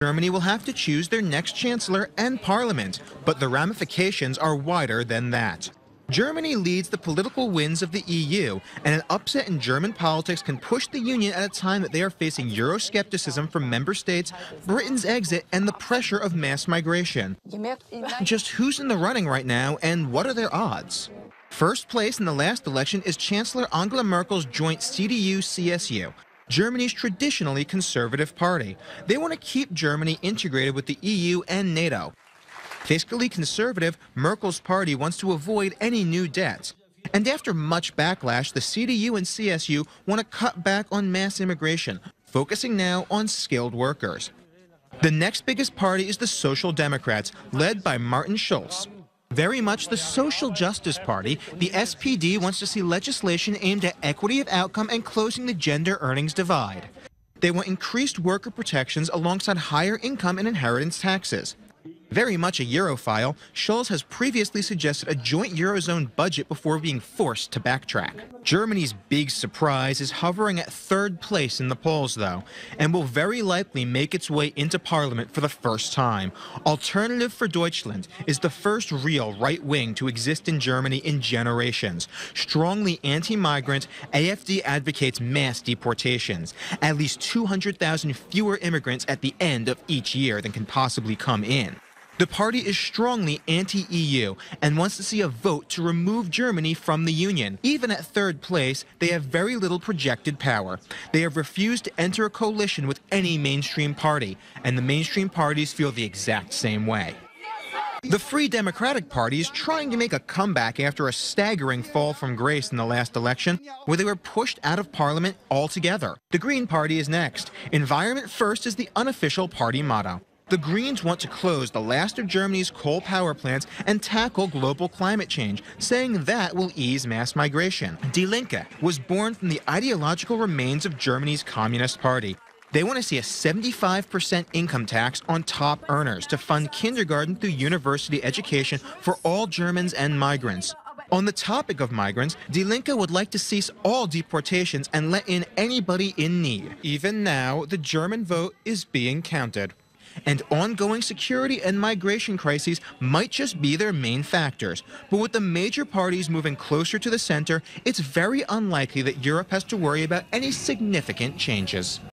Germany will have to choose their next chancellor and parliament, but the ramifications are wider than that. Germany leads the political winds of the EU, and an upset in German politics can push the Union at a time that they are facing Euroscepticism from member states, Britain's exit, and the pressure of mass migration. Just who's in the running right now, and what are their odds? First place in the last election is Chancellor Angela Merkel's joint CDU-CSU, Germany's traditionally conservative party. They want to keep Germany integrated with the EU and NATO. Fiscally conservative, Merkel's party wants to avoid any new debts. And after much backlash, the CDU and CSU want to cut back on mass immigration, focusing now on skilled workers. The next biggest party is the Social Democrats, led by Martin Schulz. Very much the Social Justice Party, the SPD wants to see legislation aimed at equity of outcome and closing the gender earnings divide. They want increased worker protections alongside higher income and inheritance taxes. Very much a Europhile, Schulz has previously suggested a joint Eurozone budget before being forced to backtrack. Germany's big surprise is hovering at third place in the polls, though, and will very likely make its way into parliament for the first time. Alternative for Deutschland is the first real right wing to exist in Germany in generations. Strongly anti-migrant, AfD advocates mass deportations, at least 200,000 fewer immigrants at the end of each year than can possibly come in. The party is strongly anti-EU and wants to see a vote to remove Germany from the Union. Even at third place, they have very little projected power. They have refused to enter a coalition with any mainstream party, and the mainstream parties feel the exact same way. The Free Democratic Party is trying to make a comeback after a staggering fall from grace in the last election, where they were pushed out of parliament altogether. The Green Party is next. Environment first is the unofficial party motto. The Greens want to close the last of Germany's coal power plants and tackle global climate change, saying that will ease mass migration. Die Linke was born from the ideological remains of Germany's Communist Party. They want to see a 75% income tax on top earners to fund kindergarten through university education for all Germans and migrants. On the topic of migrants, Die Linke would like to cease all deportations and let in anybody in need. Even now, the German vote is being counted. And ongoing security and migration crises might just be their main factors. But with the major parties moving closer to the center, it's very unlikely that Europe has to worry about any significant changes.